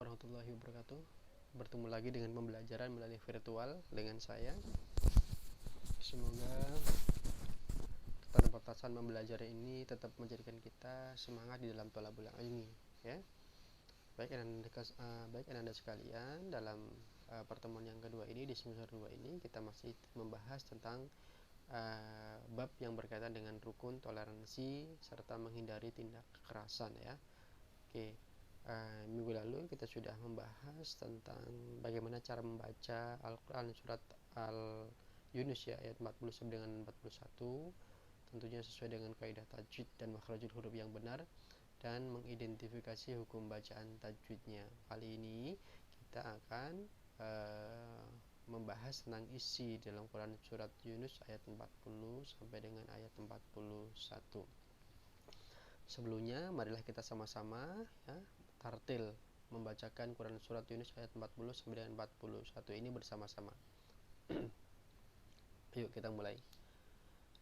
Warahmatullahi wabarakatuh. Bertemu lagi dengan pembelajaran melalui virtual dengan saya. Semoga keterbatasan membelajar ini tetap menjadikan kita semangat di dalam thalabul ilmi, ya. Baik Anda sekalian, dalam pertemuan yang kedua ini di semester 2 ini kita masih membahas tentang bab yang berkaitan dengan rukun toleransi serta menghindari tindak kekerasan, ya. Oke. Minggu lalu kita sudah membahas tentang bagaimana cara membaca Al-Quran surat Al-Yunus, ya, ayat 40 sampai dengan 41, tentunya sesuai dengan kaidah tajwid dan makhrajul huruf yang benar, dan mengidentifikasi hukum bacaan tajwidnya. Kali ini kita akan membahas tentang isi dalam Quran surat Yunus ayat 40 sampai dengan ayat 41. Sebelumnya marilah kita sama-sama, ya, tartil membacakan Quran surat Yunus ayat 40 sampai dengan 41 ini bersama-sama. Yuk kita mulai.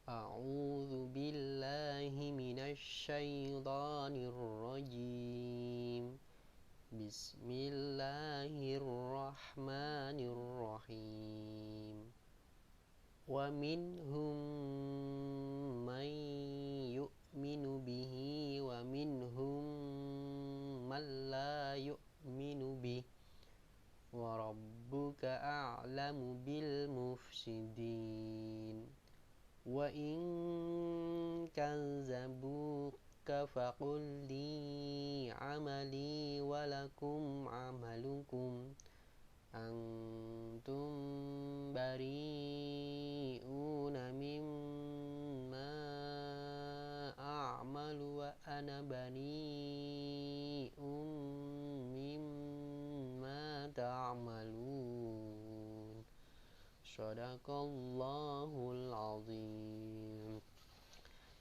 A'udzu billahi minasy syaithanir rajim. Bismillahirrahmanirrahim. Wa minhum man yu'minu bihi wa minhum man la yu'minu bihi wa rabbuka a'lamu bil mufsidin wa in kazzabuka faqul li amali wa lakum amalukum antum bari'una mimma a'malu wa ana bari'un mimma ta'malun. Shadaqallahul azim.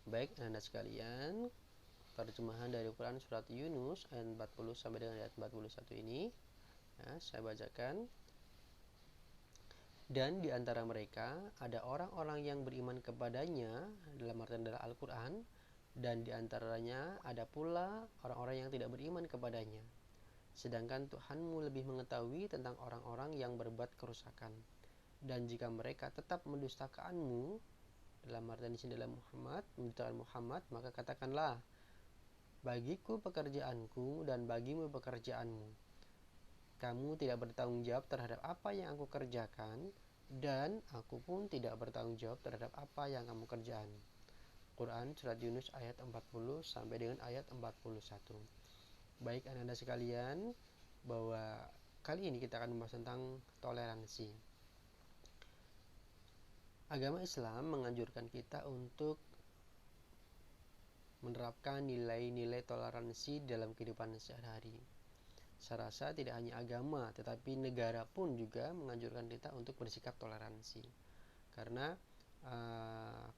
Baik Anda sekalian, terjemahan dari Quran surat Yunus ayat 40 sampai dengan ayat 41 ini, ya, saya bacakan. Dan di antara mereka ada orang-orang yang beriman kepadanya, dalam artian adalah Al-Quran, dan di antaranya ada pula orang-orang yang tidak beriman kepadanya. Sedangkan Tuhanmu lebih mengetahui tentang orang-orang yang berbuat kerusakan. Dan jika mereka tetap mendustakanmu, dalam artian di sini adalah mendustakan Muhammad, maka katakanlah, bagiku pekerjaanku dan bagimu pekerjaanmu. Kamu tidak bertanggung jawab terhadap apa yang aku kerjakan, dan aku pun tidak bertanggung jawab terhadap apa yang kamu kerjakan. Quran surat Yunus ayat 40 sampai dengan ayat 41. Baik Anda sekalian, bahwa kali ini kita akan membahas tentang toleransi. Agama Islam menganjurkan kita untuk menerapkan nilai-nilai toleransi dalam kehidupan sehari-hari. Saya rasa tidak hanya agama, tetapi negara pun juga menganjurkan kita untuk bersikap toleransi. Karena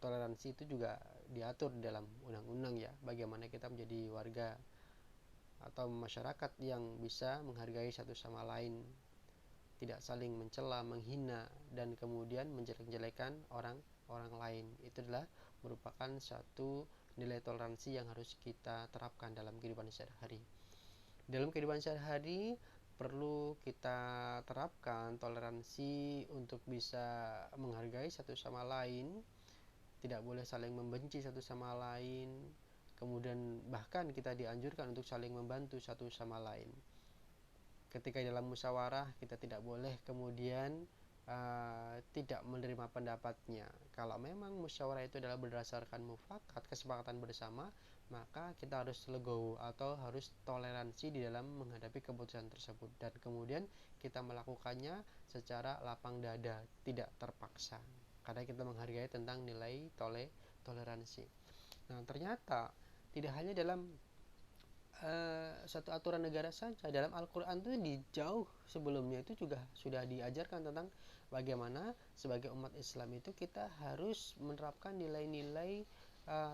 toleransi itu juga diatur dalam undang-undang, ya, bagaimana kita menjadi warga atau masyarakat yang bisa menghargai satu sama lain, tidak saling mencela, menghina, dan kemudian menjelek-jelekan orang lain. Itu adalah merupakan satu nilai toleransi yang harus kita terapkan dalam kehidupan sehari-hari. Dalam kehidupan sehari-hari perlu kita terapkan toleransi untuk bisa menghargai satu sama lain, tidak boleh saling membenci satu sama lain, kemudian bahkan kita dianjurkan untuk saling membantu satu sama lain. Ketika dalam musyawarah kita tidak boleh kemudian tidak menerima pendapatnya. Kalau memang musyawarah itu adalah berdasarkan mufakat, kesepakatan bersama, maka kita harus legowo atau harus toleransi di dalam menghadapi keputusan tersebut, dan kemudian kita melakukannya secara lapang dada, tidak terpaksa, karena kita menghargai tentang nilai toleransi. Nah, ternyata tidak hanya dalam satu aturan negara saja, dalam Al-Quran itu di jauh sebelumnya itu juga sudah diajarkan tentang bagaimana sebagai umat Islam itu kita harus menerapkan nilai-nilai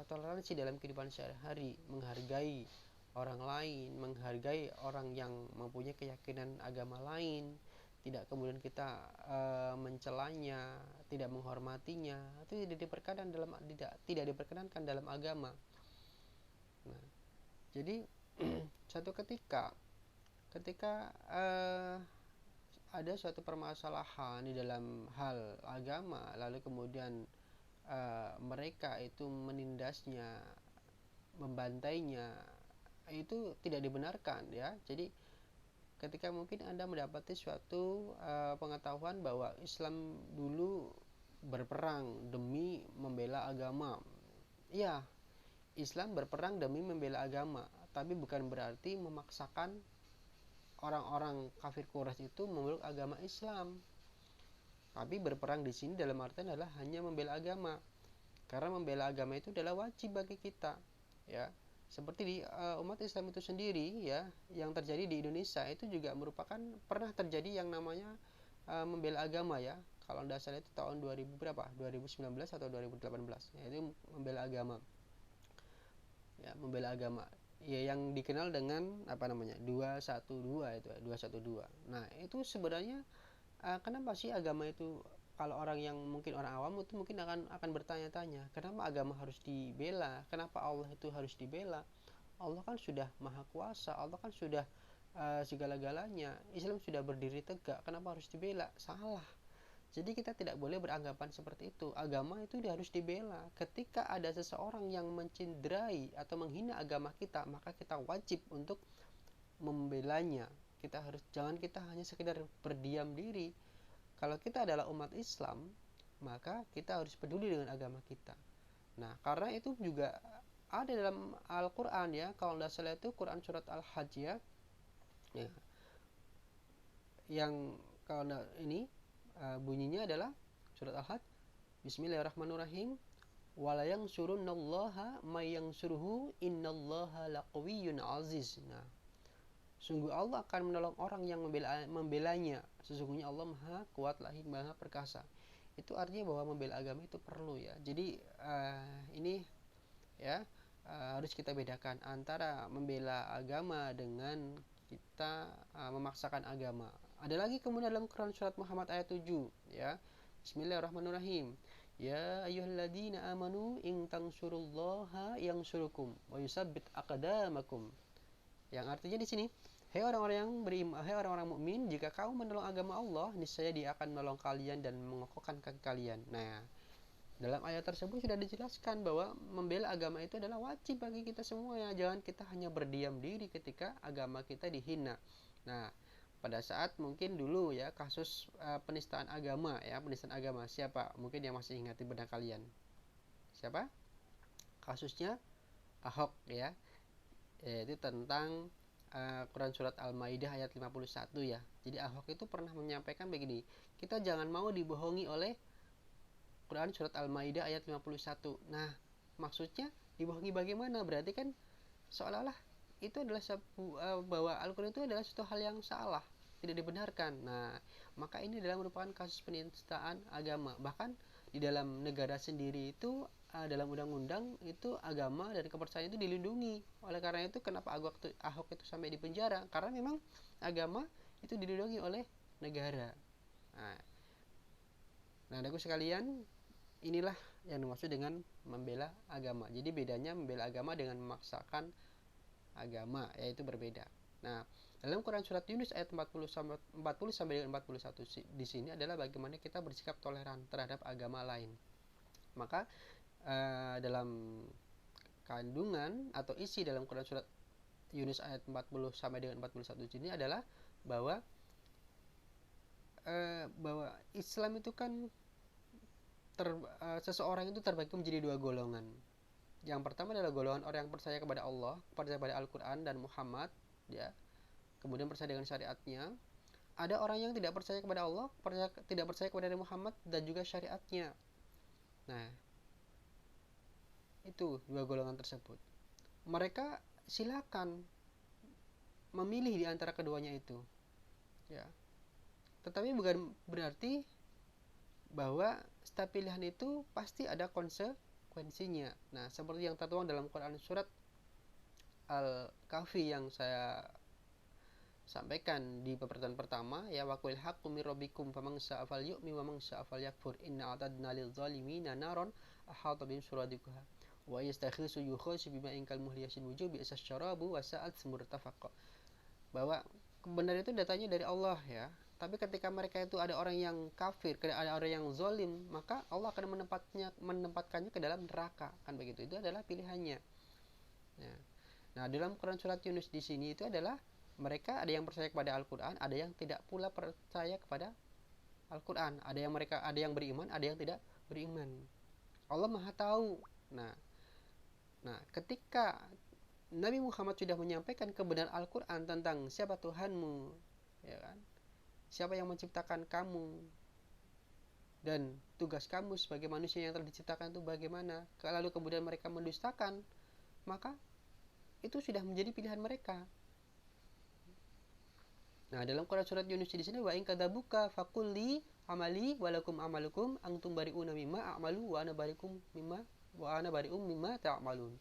toleransi dalam kehidupan sehari-hari, menghargai orang lain, menghargai orang yang mempunyai keyakinan agama lain, tidak kemudian kita mencelanya, tidak menghormatinya. Itu tidak diperkenankan dalam agama. Nah, jadi suatu ketika ketika ada suatu permasalahan di dalam hal agama, lalu kemudian mereka itu menindasnya, membantainya, itu tidak dibenarkan ya. Jadi ketika mungkin Anda mendapati suatu pengetahuan bahwa Islam dulu berperang demi membela agama. Iya, Islam berperang demi membela agama, tapi bukan berarti memaksakan orang-orang kafir Quraisy itu memeluk agama Islam. Tapi berperang di sini dalam artian adalah hanya membela agama. Karena membela agama itu adalah wajib bagi kita, ya. Seperti di umat Islam itu sendiri, ya, yang terjadi di Indonesia itu juga merupakan pernah terjadi yang namanya membela agama, ya. Kalau tidak salah itu tahun 2000 berapa? 2019 atau 2018. Ya, itu membela agama. Ya, membela agama. Ya, yang dikenal dengan apa namanya? 212 itu, 212. Nah, itu sebenarnya kenapa sih agama itu, kalau orang yang mungkin orang awam itu mungkin akan bertanya-tanya, kenapa agama harus dibela? Kenapa Allah itu harus dibela? Allah kan sudah maha kuasa, Allah kan sudah segala-galanya. Islam sudah berdiri tegak, kenapa harus dibela? Salah. Jadi kita tidak boleh beranggapan seperti itu. Agama itu harus dibela. Ketika ada seseorang yang mencederai atau menghina agama kita, maka kita wajib untuk membelanya. Jangan kita hanya sekedar berdiam diri. Kalau kita adalah umat Islam, maka kita harus peduli dengan agama kita. Nah, karena itu juga ada dalam Al-Quran, ya. Kalau tidak salah itu Quran surat Al-Hajj, ya. Yang kalau ini bunyinya adalah surat Al-Hajj, Bismillahirrahmanirrahim, wala yansurunallaha may yansuruhu innallaha laqawiyyun aziz. Nah, sungguh Allah akan menolong orang yang membelanya. Sesungguhnya Allah maha kuat lagi, maha perkasa. Itu artinya bahwa membela agama itu perlu, ya. Jadi ini, ya, harus kita bedakan antara membela agama dengan kita memaksakan agama. Ada lagi kemudian dalam Quran surat Muhammad ayat 7, ya. Bismillahirrahmanirrahim. Ya ayyuhalladzina amanu in tansurullaha yansurukum wa yusabbit aqdamakum. Yang artinya di sini, hei orang-orang yang beriman, hei orang-orang mukmin, jika kamu menolong agama Allah, niscaya Dia akan menolong kalian dan mengokohkan kaki kalian. Nah, dalam ayat tersebut sudah dijelaskan bahwa membela agama itu adalah wajib bagi kita semua, ya. Jangan kita hanya berdiam diri ketika agama kita dihina. Nah, pada saat mungkin dulu, ya, kasus penistaan agama, ya, penistaan agama, siapa mungkin yang masih ingat di benak kalian? Siapa? Kasusnya Ahok, ya. Yaitu tentang Quran surat Al-Maidah ayat 51, ya. Jadi Ahok itu pernah menyampaikan begini, kita jangan mau dibohongi oleh Quran surat Al-Maidah ayat 51. Nah, maksudnya dibohongi bagaimana? Berarti kan seolah-olah itu adalah bahwa Al-Quran itu adalah suatu hal yang salah, tidak dibenarkan. Nah, maka ini adalah merupakan kasus penistaan agama. Bahkan di dalam negara sendiri itu dalam undang-undang itu agama dan kepercayaan itu dilindungi. Oleh karena itu kenapa Ahok itu sampai di penjara? Karena memang agama itu dilindungi oleh negara. Nah, adakah sekalian, inilah yang dimaksud dengan membela agama. Jadi bedanya membela agama dengan memaksakan agama, yaitu berbeda. Nah, dalam Quran surat Yunus ayat 40 sampai dengan 41 di sini adalah bagaimana kita bersikap toleran terhadap agama lain. Maka dalam kandungan atau isi dalam Quran surat Yunus ayat 40 sampai dengan 41 ini adalah bahwa Islam itu kan seseorang itu terbagi menjadi dua golongan. Yang pertama adalah golongan orang yang percaya kepada Allah, percaya kepada Al-Quran dan Muhammad, ya. Kemudian percaya dengan syariatnya. Ada orang yang tidak percaya kepada Allah, tidak percaya kepada Muhammad dan juga syariatnya. Nah, itu dua golongan tersebut. Mereka silakan memilih di antara keduanya itu, ya. Tetapi bukan berarti bahwa setiap pilihan itu pasti ada konsekuensinya. Nah, seperti yang tertuang dalam Quran surat Al-Kahfi yang saya sampaikan di pertemuan pertama, ya, waqul haqqu mir rabbikum faman syaa'a falyu'min wa man syaa'a falyakfur inna a'tadna lidh-dhalimina naron ahata bihim suradiquha wa yastakhisu yukhasu bima'in kal muhli yasin wujuh bi'sas syarabu wa sa'at murtafaqa. Bahwa kebenaran itu datanya dari Allah ya. Tapi ketika mereka itu ada orang yang kafir, ada orang yang zolim, maka Allah akan menempatkannya ke dalam neraka, kan begitu. Itu adalah pilihannya. Ya. Nah, dalam Quran surat Yunus di sini itu adalah mereka ada yang percaya kepada Al-Quran, ada yang tidak pula percaya kepada Al-Quran. Ada yang beriman, ada yang tidak beriman. Allah Maha tahu. Nah, ketika Nabi Muhammad sudah menyampaikan kebenaran Al-Quran tentang siapa Tuhanmu, ya kan? Siapa yang menciptakan kamu dan tugas kamu sebagai manusia yang telah diciptakan itu bagaimana, lalu kemudian mereka mendustakan, maka itu sudah menjadi pilihan mereka. Nah, dalam Quran surat Yunus di sini, wa in kadzabuka faqul amali walakum amalukum antum bari'una mimma a'malu wa ana bari'um mimma ta'malun.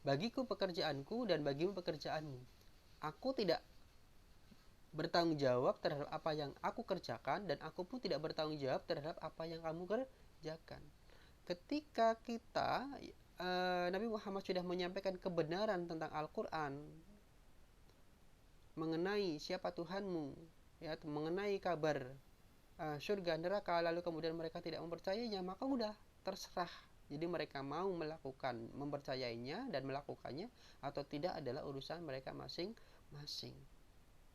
Bagiku pekerjaanku dan bagimu pekerjaanmu. Aku tidak bertanggung jawab terhadap apa yang aku kerjakan dan aku pun tidak bertanggung jawab terhadap apa yang kamu kerjakan. Ketika kita Nabi Muhammad sudah menyampaikan kebenaran tentang Al-Quran, mengenai siapa Tuhanmu, ya, mengenai kabar surga neraka, lalu kemudian mereka tidak mempercayainya, maka udah terserah. Jadi mereka mau mempercayainya dan melakukannya atau tidak adalah urusan mereka masing-masing.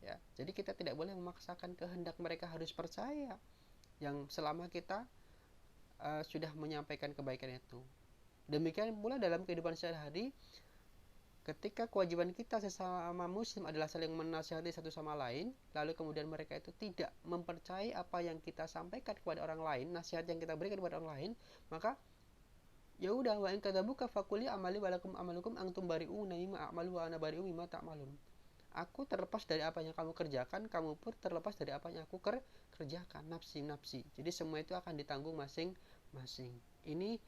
Ya, jadi kita tidak boleh memaksakan kehendak mereka harus percaya yang selama kita sudah menyampaikan kebaikan itu. Demikian pula dalam kehidupan sehari-hari, ketika kewajiban kita sesama muslim adalah saling menasihati satu sama lain, lalu kemudian mereka itu tidak mempercayai apa yang kita sampaikan kepada orang lain, nasihat yang kita berikan kepada orang lain, maka ya udah, wa in kadzabuka faqul amali walakum amalukum antum bari'una mimma a'malu wa ana bari'um mimma ta'malun. Aku terlepas dari apa yang kamu kerjakan, kamu pun terlepas dari apa yang aku kerjakan. Nafsi. Jadi semua itu akan ditanggung masing-masing. Ini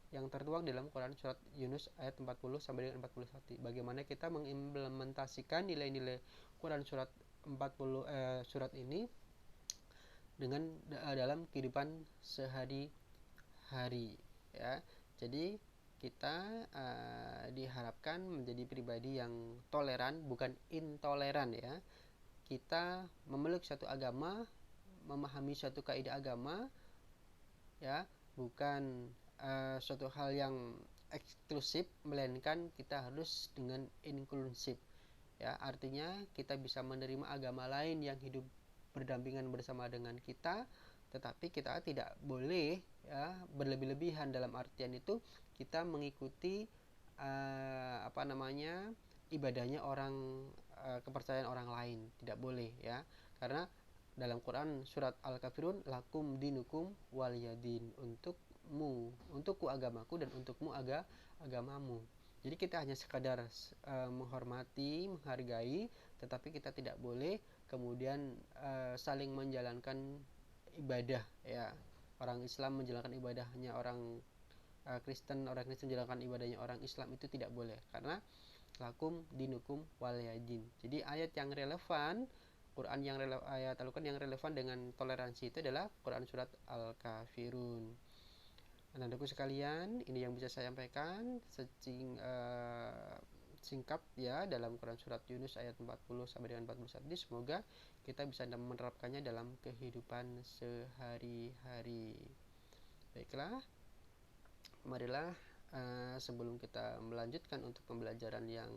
yang tertuang dalam Quran surat Yunus ayat 40 sampai dengan 41. Bagaimana kita mengimplementasikan nilai-nilai Quran surat 40 surat ini dengan dalam kehidupan sehari-hari, ya. Jadi kita diharapkan menjadi pribadi yang toleran, bukan intoleran, ya. Kita memeluk suatu agama, memahami suatu kaidah agama, ya, bukan suatu hal yang eksklusif, melainkan kita harus dengan inklusif, ya. Artinya kita bisa menerima agama lain yang hidup berdampingan bersama dengan kita, tetapi kita tidak boleh, ya, berlebih-lebihan. Dalam artian itu kita mengikuti ibadahnya orang, kepercayaan orang lain, tidak boleh, ya. Karena dalam Quran surat Al-Kafirun, lakum dinukum waliyadin, untukku agamaku dan untukmu agamamu. Jadi kita hanya sekadar menghormati, menghargai, tetapi kita tidak boleh kemudian saling menjalankan ibadah, ya. Orang Islam menjalankan ibadahnya orang Kristen menjalankan ibadahnya orang Islam, itu tidak boleh, karena lakum dinukum waliyadin. Jadi ayat yang relevan, ayat Al-Quran yang relevan dengan toleransi itu adalah Quran surat Al-Kafirun. Anak-anakku sekalian, ini yang bisa saya sampaikan singkat, ya, dalam Quran surat Yunus ayat 40 sampai dengan 41. Semoga kita bisa menerapkannya dalam kehidupan sehari-hari. Baiklah, marilah sebelum kita melanjutkan untuk pembelajaran yang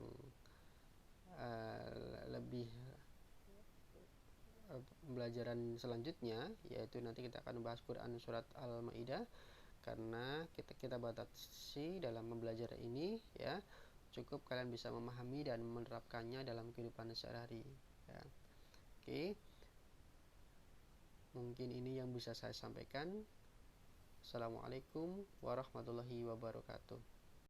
lebih pembelajaran selanjutnya, yaitu nanti kita akan membahas Quran surat Al-Maidah, karena kita batasi dalam pembelajaran ini, ya. Cukup kalian bisa memahami dan menerapkannya dalam kehidupan sehari-hari, ya. Oke, mungkin ini yang bisa saya sampaikan. Assalamualaikum warahmatullahi wabarakatuh.